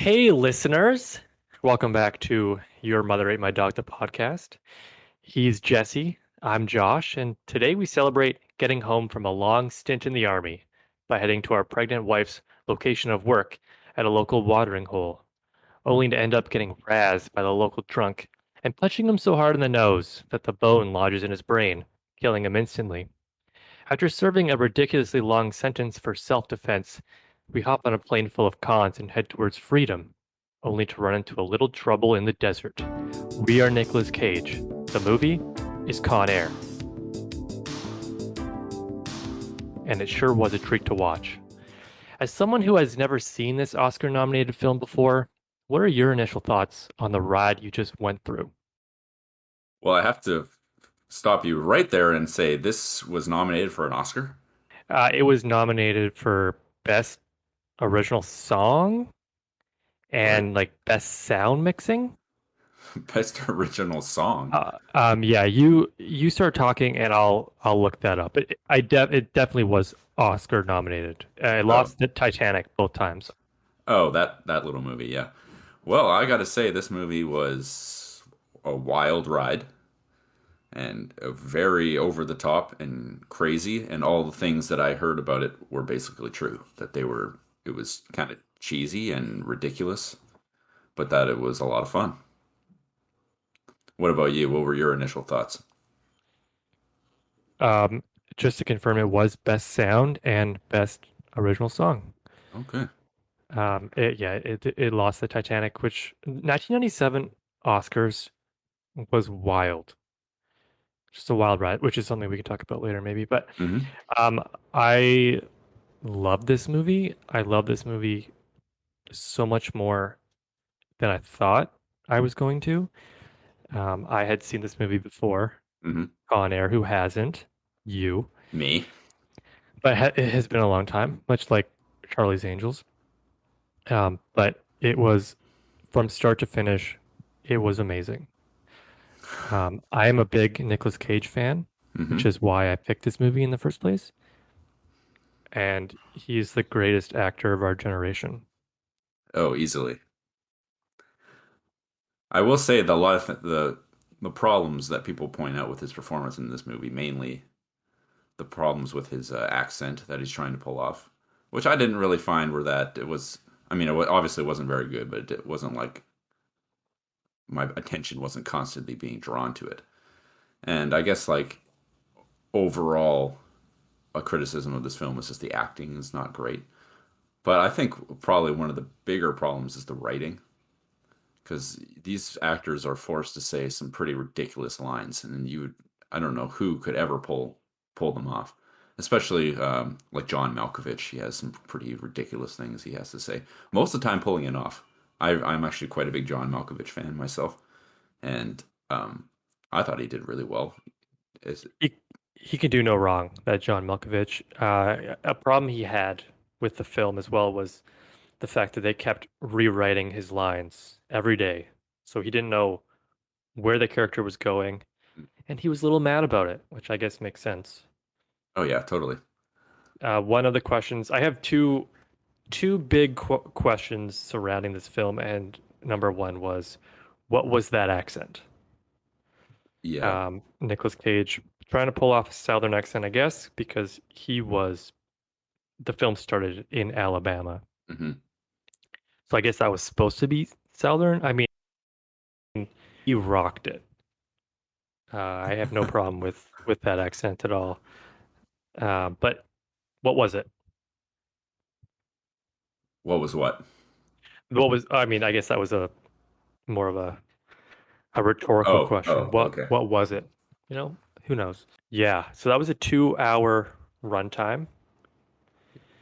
Hey, listeners. Welcome back to Your Mother Ate My Dog, the podcast. He's Jesse. I'm Josh. And today we celebrate getting home from a long stint in the Army by heading to our pregnant wife's location of work at a local watering hole, only to end up getting razzed by the local drunk and punching him so hard in the nose that the bone lodges in his brain, killing him instantly. After serving a ridiculously long sentence for self-defense, we hop on a plane full of cons and head towards freedom, only to run into a little trouble in the desert. We are Nicolas Cage. The movie is Con Air, and it sure was a treat to watch. As someone who has never seen this Oscar-nominated film before, what are your initial thoughts on the ride you just went through? Well, I have to stop you right there and say this was nominated for an Oscar. It was nominated for Best Original Song What? and like Best Sound Mixing. Best original song. Yeah, you start talking and I'll look that up. It definitely was Oscar nominated. I Oh, lost the Titanic both times. oh, that little movie, yeah. Well, I got to say this movie was a wild ride and a very over the top and crazy, and all the things that I heard about it were basically true. It was kind of cheesy and ridiculous, but that it was a lot of fun. What about you? What were your initial thoughts? Um, just to confirm, it was Best Sound and Best Original Song. Okay. It lost the Titanic, which 1997 Oscars was wild. Just a wild ride, which is something we can talk about later, maybe. But Mm-hmm. um, I love this movie. I love this movie so much more than I thought I was going to. I had seen this movie before, Mm-hmm. Con Air. Who hasn't? You. Me. But it has been a long time, much like Charlie's Angels. But it was from start to finish, it was amazing. I am a big Nicolas Cage fan, which Mm-hmm. is why I picked this movie in the first place. And he's the greatest actor of our generation. Oh, easily. I will say the lot of the problems that people point out with his performance in this movie, mainly the problems with his accent that he's trying to pull off, which I didn't really find were that it was. I mean, obviously wasn't very good, but it wasn't like my attention wasn't constantly being drawn to it. And I guess like overall, a criticism of this film is just the acting is not great. But I think probably one of the bigger problems is the writing because these actors are forced to say some pretty ridiculous lines, and I don't know who could ever pull them off. Especially like John Malkovich, he has some pretty ridiculous things he has to say. Most of the time, pulling it off. I'm actually quite a big John Malkovich fan myself, and I thought he did really well. Is He he can do no wrong, that John Malkovich. A problem he had with the film as well was the fact that they kept rewriting his lines every day. So he didn't know where the character was going, and he was a little mad about it, which I guess makes sense. oh yeah, totally. One of the questions I have two big questions surrounding this film, and number one was, what was that accent? Yeah. Nicolas Cage trying to pull off a Southern accent, I guess, because the film started in Alabama, Hmm. so I guess that was supposed to be Southern. I mean, he rocked it. I have no problem with that accent at all. But what was it? What was what? What was? I mean, I guess that was a more of a rhetorical question. Oh, okay. What was it? You know, who knows? Yeah. So that was a 2 hour runtime,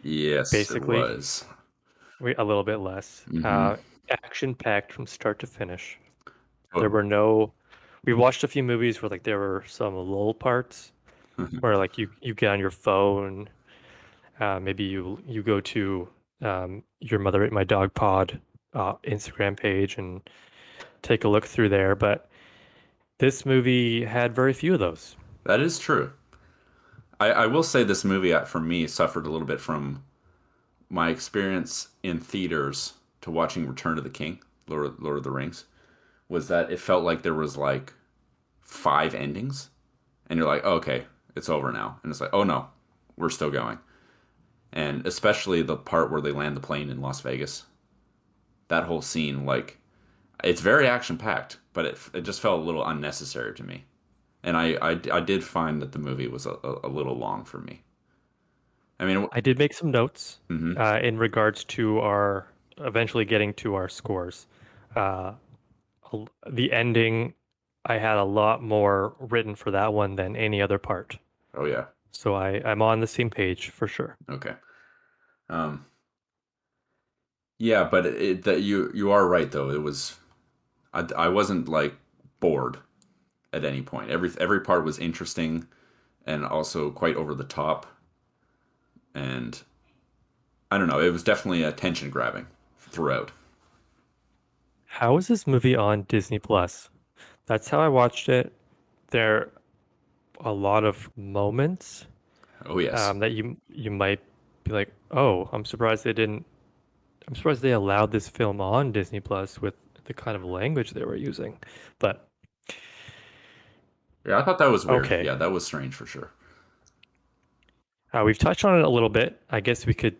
Yes, it basically. was. A little bit less. Hmm. Action packed from start to finish. There Oh. were no. We watched a few movies where like there were some lull parts where like you get on your phone. Maybe you go to your Mother Ate My Dog Pod Instagram page and take a look through there. But this movie had very few of those. That is true. I will say this movie for me suffered a little bit from my experience in theaters. to watching Return of the King, Lord of the Rings, was that it felt like there was like five endings, and you're like, oh, okay, it's over now, and it's like, oh no, we're still going. And especially the part where they land the plane in Las Vegas, that whole scene, like, it's very action packed, but it just felt a little unnecessary to me. And I did find that the movie was a little long for me. I mean, I did make some notes mm-hmm. in regards to our eventually getting to our scores. Uh, the ending, I had a lot more written for that one than any other part. Oh yeah, So I'm on the same page for sure. okay. Um, yeah, but that you are right though. It was I wasn't like bored at any point. Every part was interesting and also quite over the top. And I don't know, it was definitely attention grabbing throughout. How is this movie on Disney Plus? That's how I watched it. There are a lot of moments Oh yes, that you might be like, oh, I'm surprised they didn't. I'm surprised they allowed this film on Disney Plus with the kind of language they were using. But yeah, I thought that was weird. okay, Yeah, that was strange for sure. we've touched on it a little bit. I guess we could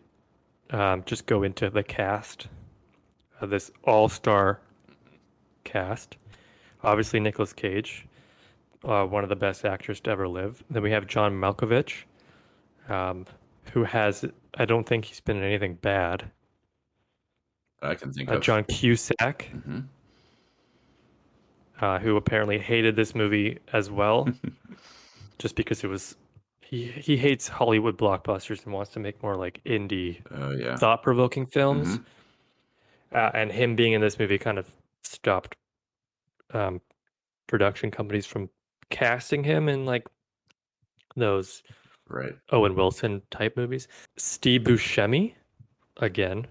just go into the cast of this all-star cast. Obviously, Nicolas Cage, one of the best actors to ever live. Then we have John Malkovich, um, who has, I don't think he's been in anything bad. I can think of. John Cusack, Hmm. who apparently hated this movie as well, just because it was, he hates Hollywood blockbusters and wants to make more like indie, Oh yeah. thought-provoking Hmm. films. And him being in this movie kind of stopped um, production companies from casting him in like those Right. Owen Wilson type movies. Steve Buscemi, again,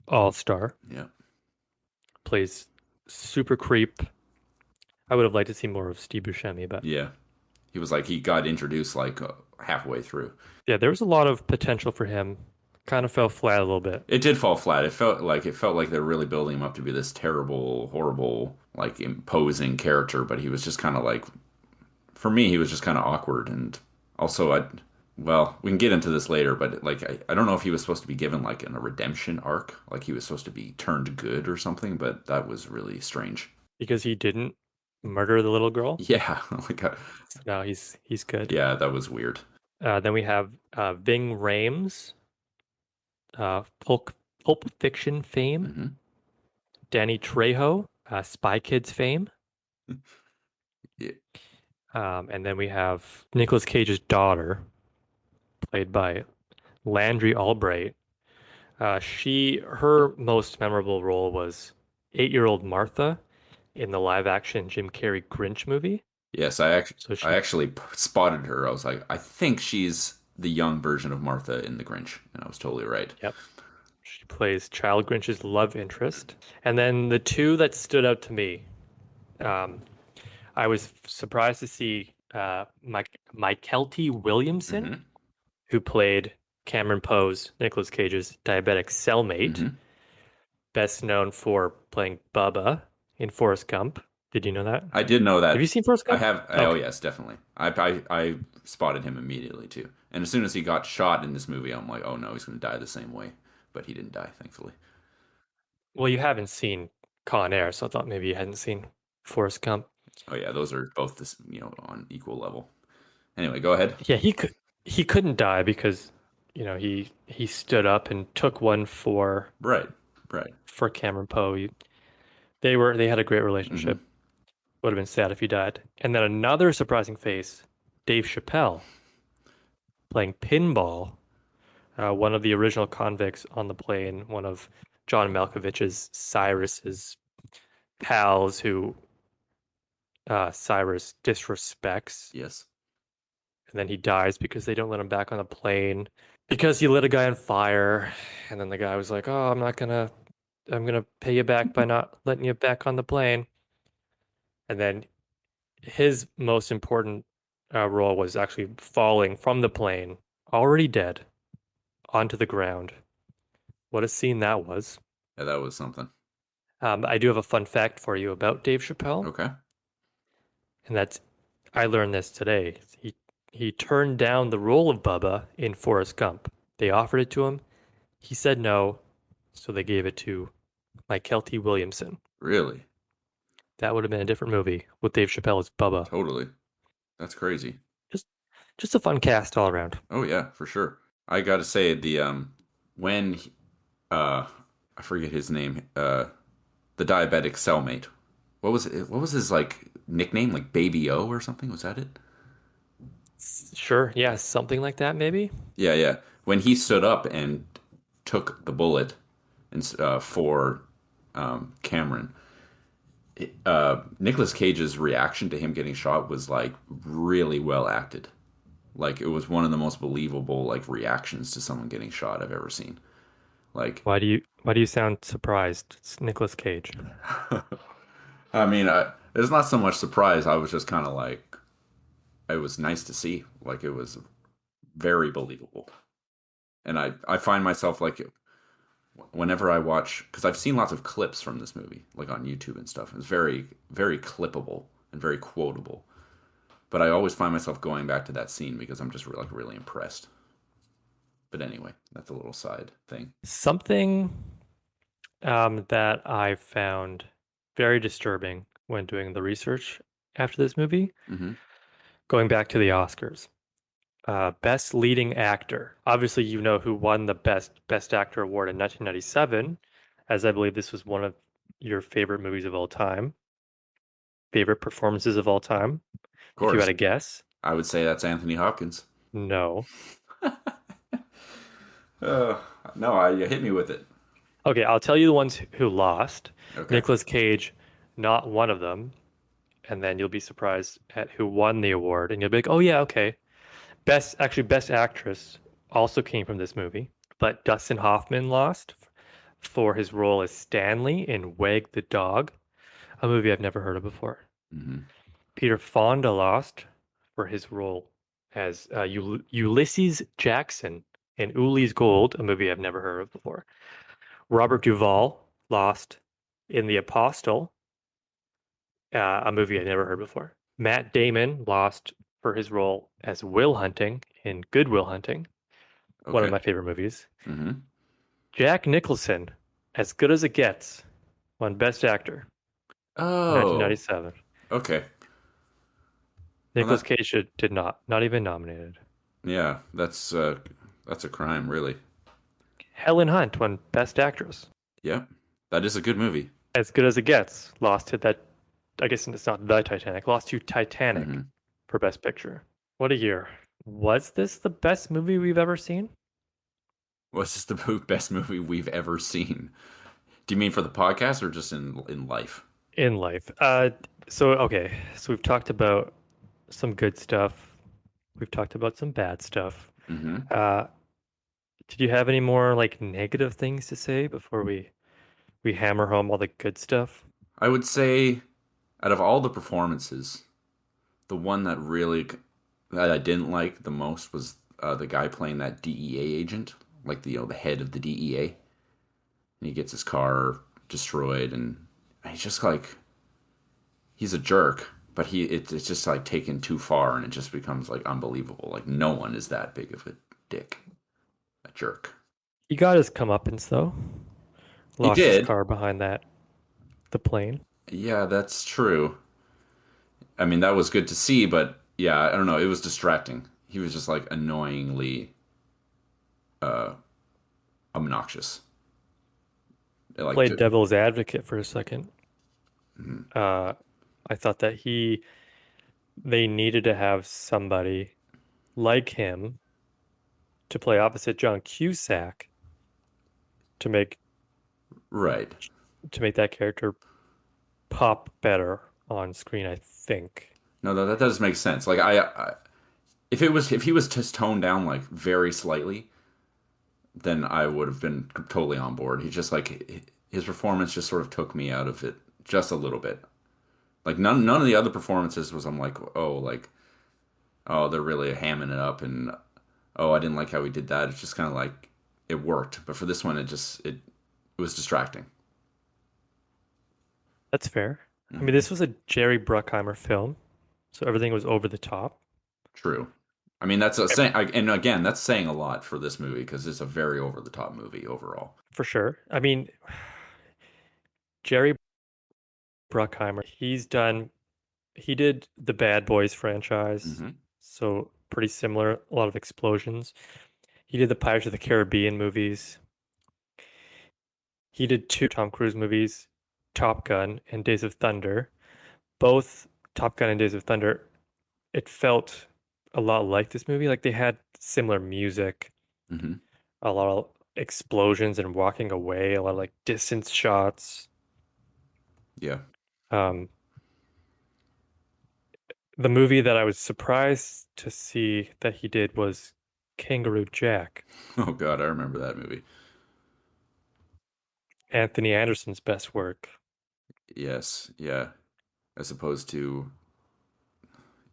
all star, Yeah. plays super creep. I would have liked to see more of Steve Buscemi, but Yeah. He was like he got introduced like halfway through. yeah, there was a lot of potential for him. Kind of fell flat a little bit It did fall flat. It felt like they're really building him up to be this terrible, horrible, like imposing character, but he was just kind of like for me he was just kind of awkward and also I well, we can get into this later, but like I don't know if he was supposed to be given like a redemption arc, like he was supposed to be turned good or something, but that was really strange. because he didn't murder the little girl. Yeah, like So now he's good. yeah, that was weird. Then we have Ving Rhames, Pulp Fiction fame. Hmm. Danny Trejo, Spy Kids fame. Yeah, And then we have Nicolas Cage's daughter, played by Landry Albright. Her most memorable role was 8-year-old Martha in the live action Jim Carrey Grinch movie. yes, So I she, actually spotted her. I was like, I think she's the young version of Martha in The Grinch, and I was totally right. yep, she plays Child Grinch's love interest. And then the two that stood out to me, um, I was surprised to see Mykelti Williamson, Hmm. who played Cameron Poe's, Nicolas Cage's diabetic cellmate, Hmm. best known for playing Bubba in Forrest Gump. Did you know that? I did know Have you that. seen Forrest Gump? Oh Okay. yes, definitely. I spotted him immediately too. And as soon as he got shot in this movie, I'm like, oh no, he's going to die the same way. But he didn't die, thankfully. Well, you haven't seen Con Air, so I thought maybe you hadn't seen Forrest Gump. Oh yeah, those are both this, on equal level. Anyway, go ahead. Yeah, he couldn't die because, he stood up and took one Right, right. for Cameron Poe. They had a great Hmm. relationship. Would have been sad if he died. And then another surprising face, Dave Chappelle playing Pinball, one of the original convicts on the plane, one of John Malkovich's Cyrus's pals who Cyrus disrespects, Yes. and then he dies because they don't let him back on the plane because he lit a guy on fire, and then the guy was like, "Oh, I'm gonna pay you back by not letting you back on the plane." And then his most important role was actually falling from the plane, already dead, onto the ground. What a scene that was. Yeah, that was something. I do have a fun fact for you about Dave Chappelle, Okay. and that's I learned this today. He turned down the role of Bubba in Forrest Gump. They offered it to him. He said no, so they gave it to Michael T. Williamson. Really? That would have been a different movie with Dave Chappelle as Bubba. Totally. That's crazy. Just just a fun cast all around. Oh yeah, for sure. I got to say the when uh I forget his name, the diabetic cellmate. What was it? What was his like nickname? Like Baby O or something? Was that it? Sure, yeah, something like that maybe. Yeah, yeah. When he stood up and took the bullet and for Cameron, Nicolas Cage's reaction to him getting shot was like really well acted. Like it was one of the most believable like reactions to someone getting shot I've ever seen. Like, Why do you sound surprised? It's Nicolas Cage. I mean, it's not so much surprise. I was just kind of like, it was nice to see. Like, it was very believable. And I find myself like, whenever I watch, because I've seen lots of clips from this movie, like on YouTube and stuff. It's very, very clippable and very quotable. But I always find myself going back to that scene because I'm just like really impressed. But anyway, that's a little side thing. Something that I found very disturbing when doing the research after this movie, Hmm. going back to the Oscars. Best leading actor. Obviously, you know who won the best actor award in 1997, as I believe this was one of your favorite movies of all time, favorite performances of all time. Of If you had course, a guess, I would say that's Anthony Hopkins. no. Uh, no, I you hit me with it. Okay, I'll tell you the ones who lost. Okay. Nicolas Cage, not one of them, and then you'll be surprised at who won the award, and you'll be like, "Oh yeah, okay." Best actress also came from this movie, but Dustin Hoffman lost for his role as Stanley in Wag the Dog, a movie I've never heard of before. Hmm. Peter Fonda lost for his role as Ulysses Jackson in Uli's Gold, a movie I've never heard of before. Robert Duvall lost in The Apostle, a movie I'd never heard before. Matt Damon lost for his role as Will Hunting in Good Will Hunting, one of Okay. my favorite movies. Hmm. Jack Nicholson, As Good as It Gets, won Best Actor in Oh, 1997. okay. Well, Nicolas that Cage did not even nominated. yeah, that's a crime, really. Helen Hunt won Best Actress. Yep, that is a good movie. As Good as It Gets lost to that, I guess it's not the Titanic, lost to Titanic Hmm. for Best Picture. What a year. Was this the best movie we've ever seen What's just the best movie we've ever seen? Do you mean for the podcast or just in life? in life? Okay, so we've talked about some good stuff. We've talked about some bad stuff. Hmm. Uh, did you have any more like negative things to say before we hammer home all the good stuff? I would say, out of all the performances, the one that I didn't like the most was the guy playing that DEA agent, like the head of the DEA, and he gets his car destroyed, and he's just like he's a jerk, but it's just like taken too far, and it just becomes like unbelievable. Like no one is that big of a dick, a jerk. He got his comeuppance though. He Lost his did. car behind the plane. Yeah, that's true. I mean, that was good to see, but yeah, I don't know. It was distracting. He was just like annoyingly uh, obnoxious. Like, Played devil's advocate for a second. mhm. Uh, I thought that they needed to have somebody like him to play opposite John Cusack to make Right? to make that character pop better on screen, I think. No, that does make sense. Like, if he was just toned down like very slightly, then I would have been totally on board. He just like his performance just sort of took me out of it just a little bit. Like none of the other performances was I'm like oh they're really hamming it up and oh I didn't like how he did that. It's just kind of like it worked, but for this one it It was distracting. That's fair. I mean, Hmm. this was a Jerry Bruckheimer film, so everything was over the top. True. I mean, that's a Eh, saying, and again, that's saying a lot for this movie because it's a very over the top movie overall. for sure. I mean, Jerry Bruckheimer, he did the Bad Boys franchise, Hmm. so pretty similar, a lot of explosions. He did the Pirates of the Caribbean movies. He did two Tom Cruise movies, Top Gun and Days of Thunder. Both Top Gun and Days of Thunder, it felt a lot like this movie. Like they had similar music, Hmm. a lot of explosions and walking away, a lot of like distance shots. Yeah. Um, the movie that I was surprised to see that he did was Kangaroo Jack, Oh God, I remember that movie. Anthony Anderson's best work. Yes. Yeah. As opposed to,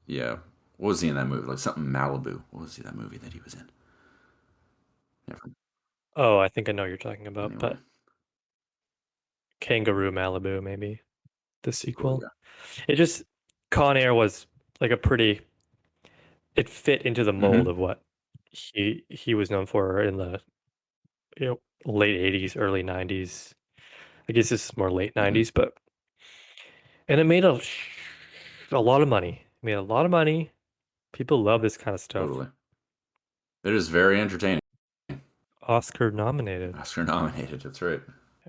yeah. What was he in that movie? Like something Malibu. What was he that movie that he was in? Never. Oh, I think I know what you're talking about, Anyway. but Kangaroo Malibu, maybe the Sequel. sequel. Yeah. It just Con Air was like a pretty it fit into the mold Hmm. of what he was known for in the late 80s, early 90s. I guess this is more late Hmm. 90s, but and it made a lot of money. It made a lot of money. People love this kind of stuff. Totally. It is very entertaining. Oscar nominated. Oscar nominated. That's right.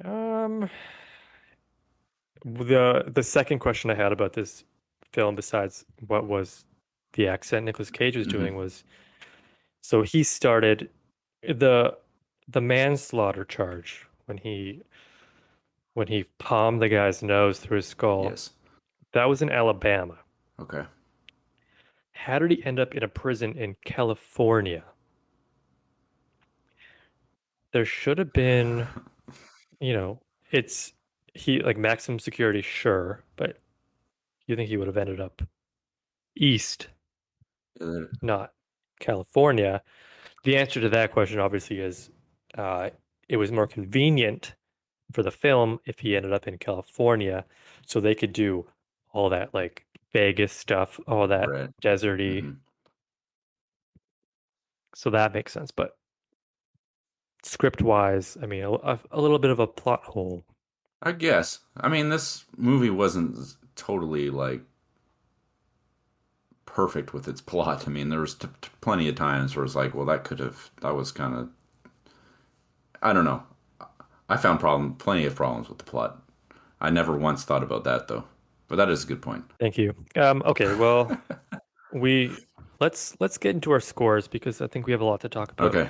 Um, the second question I had about this film, besides what was the accent Nicolas Cage was Hmm. doing, was so he started the the manslaughter charge when he palmed the guy's nose through his skull. Yes. That was in Alabama. Okay. How did he end up in a prison in California? There should have been, you know, it's he like maximum security, sure, but you think he would have ended up east, Uh, not California? The answer to that question obviously is uh, it was more convenient for the film if he ended up in California, so they could do all that like Vegas stuff, all that right. deserty. Hmm. So that makes sense. But script wise, I mean, a little bit of a plot hole. I guess. I mean, this movie wasn't totally like perfect with its plot. I mean, there was plenty of times where it's like, well, that was kind of, I don't know. I found plenty of problems with the plot. I never once thought about that though. But that is a good point. Thank you. Okay, well, we let's get into our scores because I think we have a lot to talk about Okay,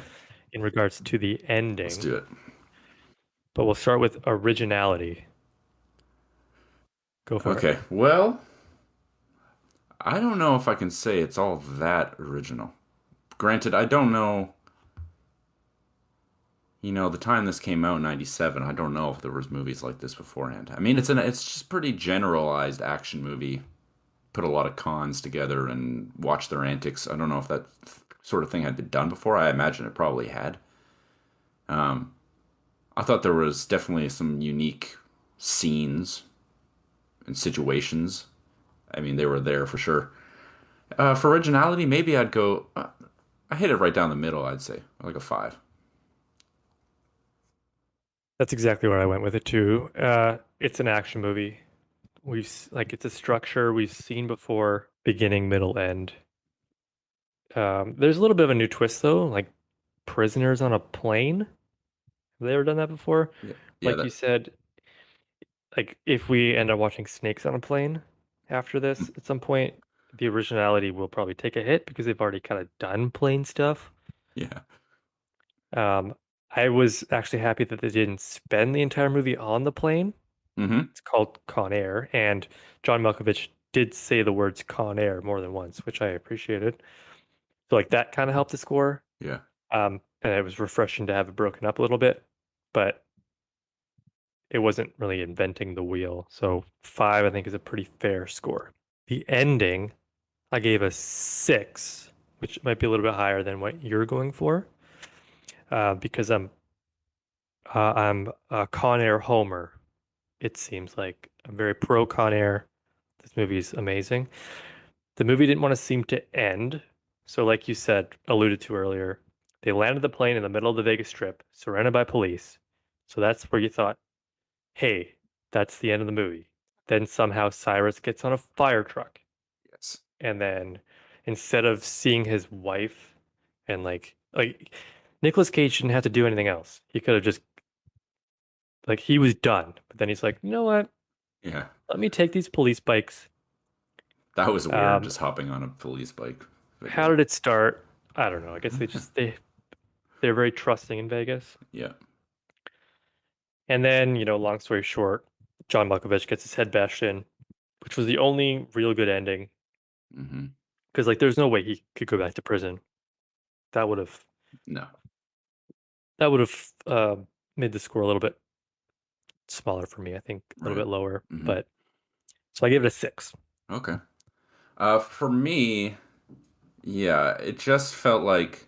in regards to the let's ending. do it. But we'll start with originality. Go for it. Okay, well, I don't know if I can say it's all that original. Granted, I don't know. The time this came out in '97, I don't know if there was movies like this beforehand. I mean, it's just pretty generalized action movie. Put a lot of cons together and watch their antics. I don't know if that sort of thing had been done before. I imagine it probably had. I thought there was definitely some unique scenes and situations. I mean, they were there for sure. For originality, maybe I'd go. I hit it right down the middle. I'd say like a five. That's exactly where I went with it too. It's an action movie. Like it's a structure we've seen before, beginning, middle, end. There's a little bit of a new twist though, like prisoners on a plane. Have they ever done that before? Yeah, yeah. Like you said, like if we end up watching Snakes on a Plane after this at some point, the originality will probably take a hit because they've already kind of done plane stuff. Yeah. Um, I was actually happy that they didn't spend the entire movie on the plane. Mm-hmm. It's called Con Air, and John Malkovich did say the words Con Air more than once, which I appreciated. So like that kind of helped the score. Yeah. And it was refreshing to have it broken up a little bit, but it wasn't really inventing the wheel. So five, I think, is a pretty fair score. The ending, I gave a six, which might be a little bit higher than what you're going for, because I'm a Con Air homer. It seems like I'm very pro Con Air. This movie's amazing. The movie didn't want to seem to end. So, like you said, alluded to earlier, they landed the plane in the middle of the Vegas Strip, surrounded by police. So that's where you thought, hey, that's the end of the movie. Then somehow Cyrus gets on a fire truck. Yes. And then instead of seeing his wife and like Nicolas Cage didn't have to do anything else. He could have just like he was done. But then he's like, you know what? Yeah. Let me take these police bikes. That was weird, Um, just hopping on a police bike. But how yeah. did it start? I don't know. I guess they're very trusting in Vegas. Yeah. And then, long story short, John Malkovich gets his head bashed in, which was the only real good ending. Hmm. Because like there's no way he could go back to prison. That would have No. that would have made the score a little bit smaller for me, I think a little Right. bit lower. Hmm. But so I gave it a 6. Okay. For me, yeah, it just felt like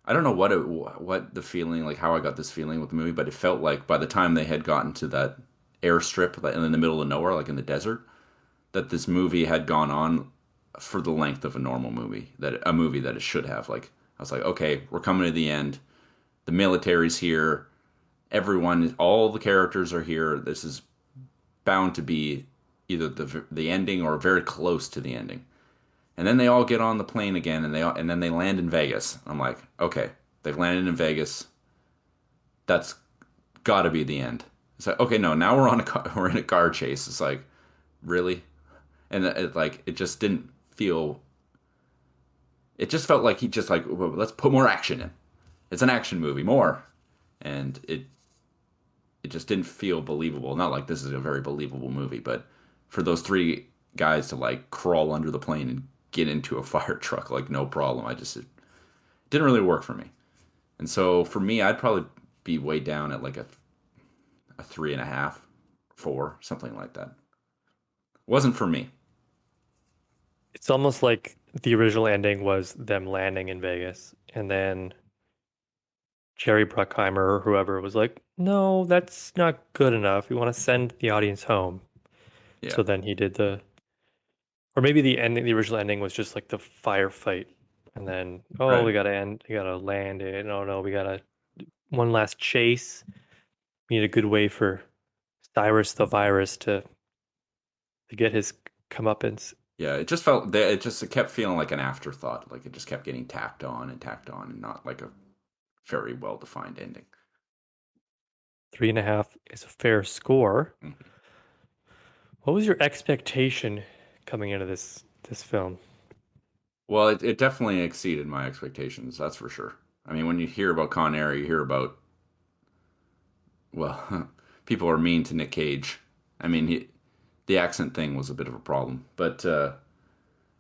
I don't know what the feeling like how I got this feeling with the movie, but it felt like by the time they had gotten to that airstrip like, in the middle of nowhere, like in the desert, that this movie had gone on for the length of a normal movie, that a movie that it should have. Like I was like, okay, we're coming to the end. The military's here. Everyone, all the characters are here. This is bound to be either the ending or very close to the ending. And then they all get on the plane again, and then they land in Vegas. I'm like, okay, they've landed in Vegas. That's got to be the end. It's like, okay, no, now we're on a car, we're in a car chase. It's like, really? And it just didn't feel. It just felt like he just like, well, let's put more action in. It's an action movie, more, and it just didn't feel believable. Not like this is a very believable movie, but for those three guys to like crawl under the plane and get into a fire truck like no problem, it didn't really work for me. And so for me, I'd probably be way down at like a 3.5, 4, something like that. Wasn't for me. It's almost like the original ending was them landing in Vegas, and then Jerry Bruckheimer or whoever was like, no, that's not good enough. We want to send the audience home. Yeah. So then he did or maybe the original ending was just like the firefight. And then, oh, Right. we gotta land it. Oh no, we gotta one last chase. We need a good way for Cyrus the Virus to get his comeuppance. Yeah. It just felt that it kept feeling like an afterthought. Like it just kept getting tacked on, and not like a very well defined ending. 3.5 is a fair score. Mhm. What was your expectation coming into this film? Well, it definitely exceeded my expectations. That's for sure. I mean, when you hear about Con Air, you hear about well, people are mean to Nick Cage. I mean, the accent thing was a bit of a problem, but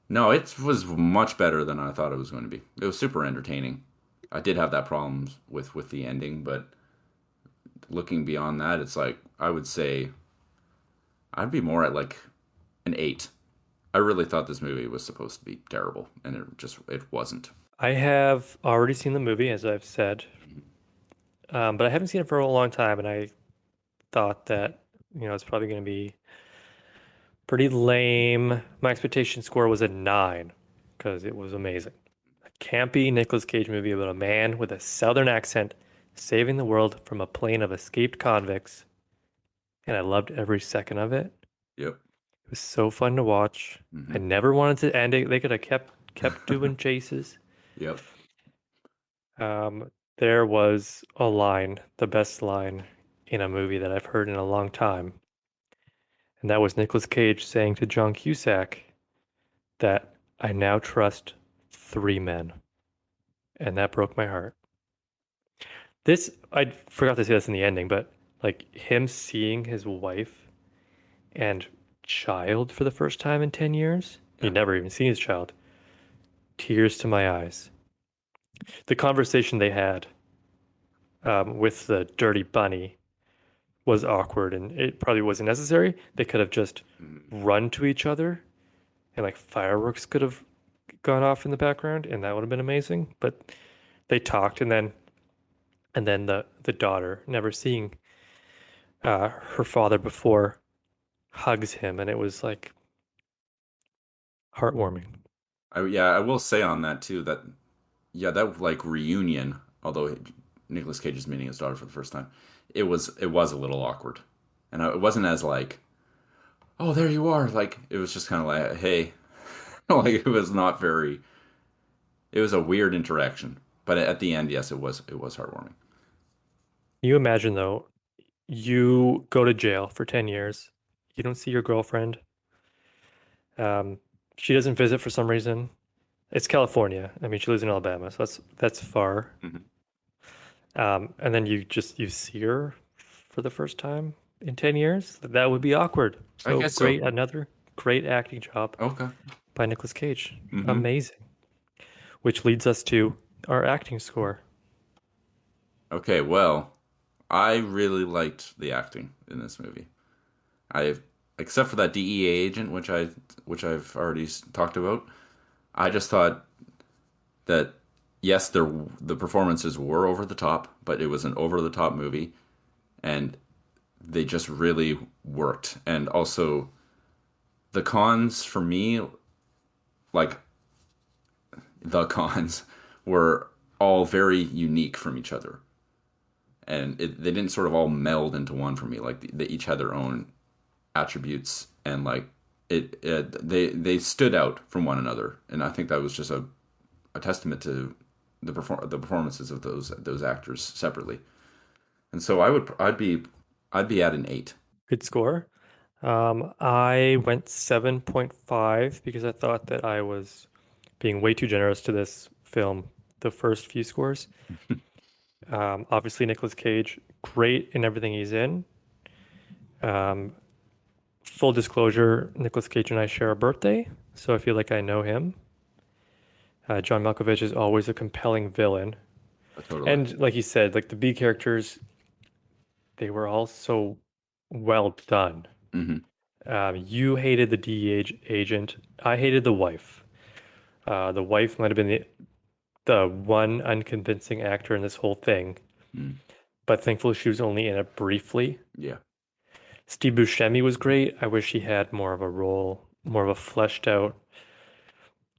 no, it was much better than I thought it was going to be. It was super entertaining. I did have that problem with the ending, but looking beyond that, it's like I would say I'd be more at like an 8. I really thought this movie was supposed to be terrible, and it wasn't. I have already seen the movie, as I've said, but I haven't seen it for a long time, and I thought that, it's probably going to be pretty lame. My expectation score was a 9 because it was amazing. A campy Nicolas Cage movie about a man with a southern accent saving the world from a plane of escaped convicts, and I loved every second of it. Yep. It was so fun to watch. I Hmm. never wanted to end it. They could have kept doing chases. Yep. There was a line, the best line in a movie that I've heard in a long time, and that was Nicolas Cage saying to John Cusack that I now trust 3 men, and that broke my heart. I forgot to say this in the ending, but like him seeing his wife and child for the first time in 10 years, Yeah. he'd never even seen his child. Tears to my eyes. The conversation they had with the dirty bunny was awkward and it probably wasn't necessary. They could have just Mhm. run to each other and like fireworks could have gone off in the background and that would have been amazing. But they talked and then And then the daughter, never seeing her father before, hugs him, and it was like heartwarming. Yeah, I will say on that too that yeah, that like reunion, although Nicolas Cage is meeting his daughter for the first time, it was a little awkward, and it wasn't as like, oh, there you are. Like it was just kind of like, hey, like it was not very. It was a weird interaction, but at the end, yes, it was heartwarming. You imagine though, you go to jail for 10 years, you don't see your girlfriend, um, she doesn't visit for some reason. It's California. I mean, she lives in Alabama, so that's far. Hmm. And then you see her for the first time in 10 years. That would be awkward. I So guess so. great, another great acting job Okay. by Nicolas Cage. Hmm. Amazing. Which leads us to our acting score. Okay. Well, I really liked the acting in this movie. I, except for that DEA agent, which I've already talked about. I just thought that yes, the performances were over the top, but it was an over the top movie, and they just really worked. And also the cons for me, like the cons, were all very unique from each other, and they didn't sort of all meld into one for me. Like they each had their own attributes, and like they stood out from one another, and I think that was just a testament to the performances of those actors separately. And so I'd be at an 8. Good score. I went 7.5 because I thought that I was being way too generous to this film the first few scores. Obviously, Nicolas Cage, great in everything he's in. Um, Full disclosure, Nicolas Cage and I share a birthday, so I feel like I know him. John Malkovich is always a compelling villain. Totally. And like you said, like the B characters, they were all so well done. Hmm. You hated the DEA agent. I hated the wife. The wife might have been the one unconvincing actor in this whole thing, Mm. but thankfully she was only in it briefly. Yeah. Steve Buscemi was great. I wish he had more of a role, more of a fleshed out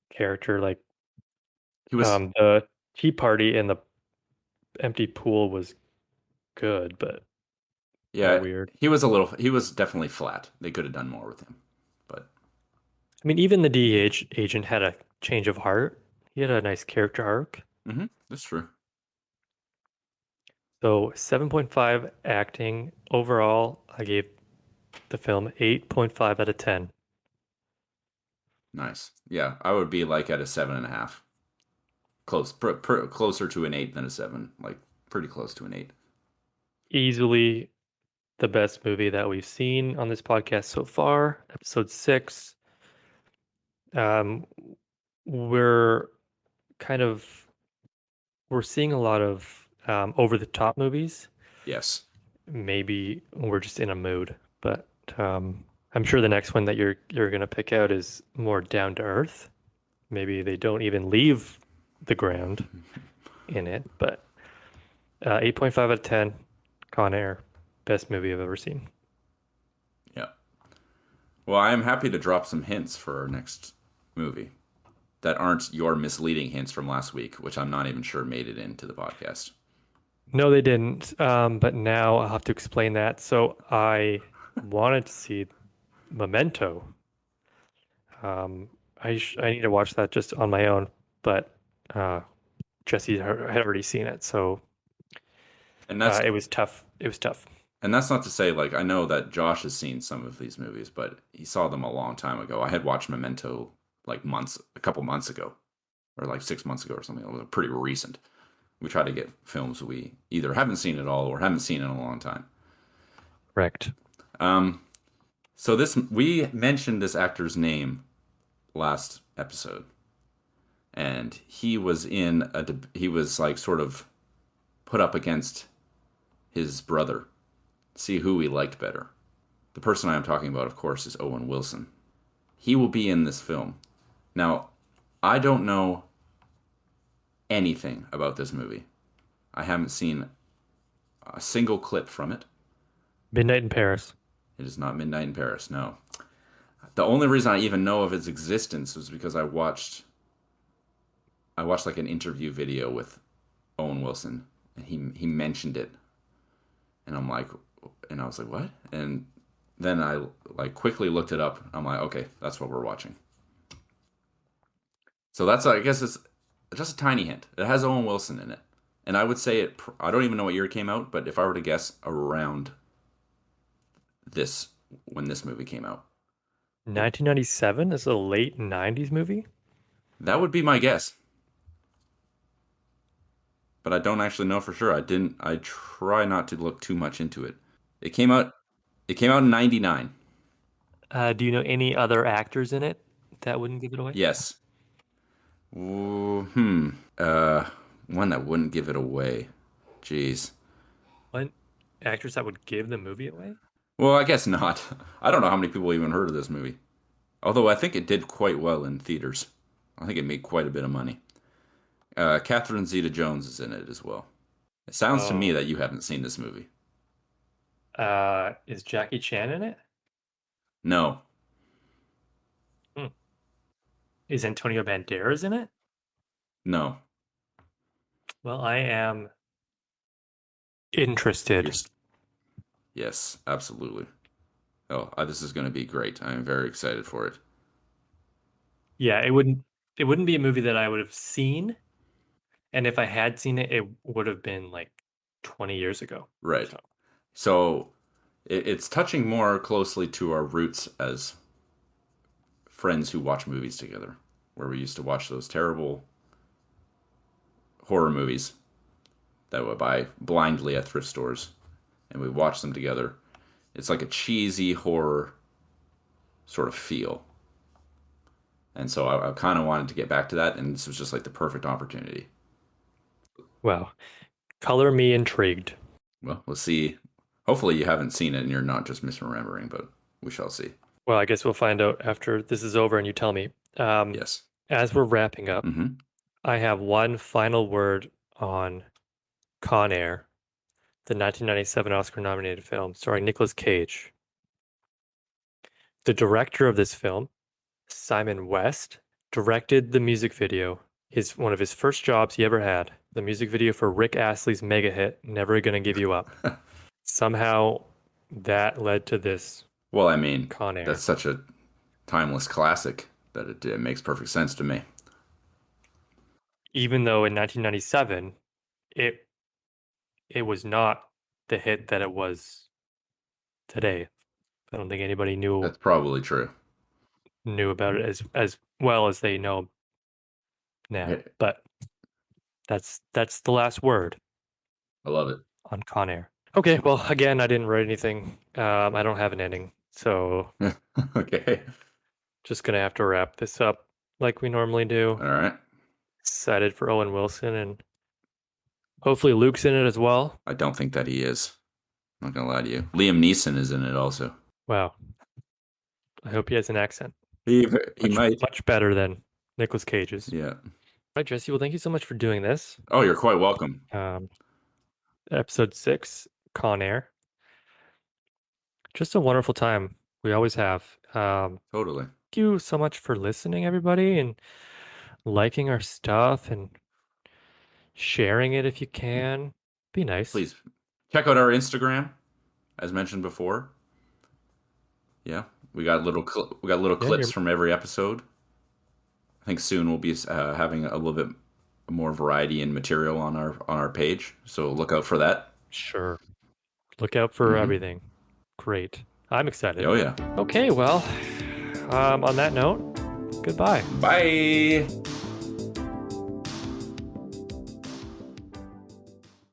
character. Like He was the tea party in the empty pool was good, but kind of yeah, weird. he was definitely flat. They could have done more with him. But I mean, even the DEA agent had a change of heart. He had a nice character arc. that's true. So 7.5 acting. Overall, I gave the film 8.5 out of 10. Nice. Yeah, I would be like at a 7.5. Closer to an 8 than a 7. Like pretty close to an 8. Easily the best movie that we've seen on this podcast so far, episode 6. Um, we're kind of we're seeing a lot of over the top movies. Yes. Maybe we're just in a mood, but I'm sure the next one that you're gonna pick out is more down to earth. Maybe they don't even leave the ground in it, but 8.5 out of 10, Con Air, best movie I've ever seen. Yeah. Well, I am happy to drop some hints for our next movie that aren't your misleading hints from last week, which I'm not even sure made it into the podcast. No, they didn't. But now I'll have to explain that. So I wanted to see Memento. I need to watch that just on my own, but uh, Jesse had already seen it, so And that's it was tough. It was tough. and that's not to say like I know that Josh has seen some of these movies, but he saw them a long time ago. I had watched Memento like a couple months ago, or like 6 months ago or something. It was pretty recent. We try to get films we either haven't seen at all or haven't seen in a long time. Correct. Um, so this we mentioned this actor's name last episode, and he was like sort of put up against his brother, see who he liked better. The person I am talking about, of course, is Owen Wilson. He will be in this film. Now, I don't know anything about this movie. I haven't seen a single clip from it. Midnight in Paris. It is not Midnight in Paris. No. The only reason I even know of its existence was because I watched like an interview video with Owen Wilson, and he mentioned it, and I was like, what? And then I like quickly looked it up. I'm like, okay, that's what we're watching. So that's, I guess, it's just a tiny hint. It has Owen Wilson in it, and I would say it. I don't even know what year it came out, but if I were to guess, around this when this movie came out, 1997 is a late 90s movie. that would be my guess. But I don't actually know for sure. I didn't. I try not to look too much into it. It came out. It came out in '99. Do you know any other actors in it that wouldn't give it away? Yes. Ooh, hmm. One that wouldn't give it away. Jeez. What actors that would give the movie away? Well, I guess not. I don't know how many people even heard of this movie. Although I think it did quite well in theaters. I think it made quite a bit of money. Catherine Zeta-Jones is in it as well. It sounds to me Oh, that you haven't seen this movie. is Jackie Chan in it? No, Hmm. Is Antonio Banderas in it? no. Well, I am You're. interested. Yes, absolutely. Oh, this is going to be great. I'm very excited for it. Yeah, it wouldn't be a movie that I would have seen, and if I had seen it, it would have been like 20 years ago. Right. So, So it's touching more closely to our roots as friends who watch movies together, where we used to watch those terrible horror movies that we buy blindly at thrift stores, and we watch them together. It's like a cheesy horror sort of feel. And so I kind of wanted to get back to that, and this was just like the perfect opportunity. well, color me intrigued. Well, we'll see. Hopefully, you haven't seen it and you're not just misremembering, but we shall see. Well, I guess we'll find out after this is over and you tell me. Um, Yes. as we're wrapping up, Mm-hmm. I have one final word on Con Air, the 1997 Oscar-nominated film starring Nicolas Cage. The director of this film, Simon West, directed the music video. His one of his first jobs he ever had. The music video for Rick Astley's mega hit, Never Gonna Give You Up. Somehow that led to this Well, I mean, Con that's Air. such a timeless classic that it makes perfect sense to me. Even though in 1997 it it was not the hit that it was today. I don't think anybody That's probably true. knew about it as well as they know now. I, But that's the last word I love it. on Con Air. Okay, well, again, I didn't write anything. I don't have an ending, so Okay. just gonna have to wrap this up like we normally do. All right. Excited for Owen Wilson and hopefully Luke's in it as well. I don't think that he is. I'm not gonna lie to you. Liam Neeson is in it also. Wow, I hope he has an accent. He he Much might. much better than Nicolas Cage's. Yeah. All right, Jesse. Well, thank you so much for doing this. Oh, you're quite welcome. Um, episode 6, Con Air. Just a wonderful time. We always have. Totally. Thank you so much for listening, everybody, and liking our stuff and sharing it if you can. Be nice. Please check out our Instagram, as mentioned before. Yeah, we got little Yeah, clips from every episode. I think soon we'll be having a little bit more variety in material on our page, so look out for that. sure. Look out for Mm-hmm. everything. Great. I'm excited. Oh yeah. Okay, well, on that note, goodbye. Bye.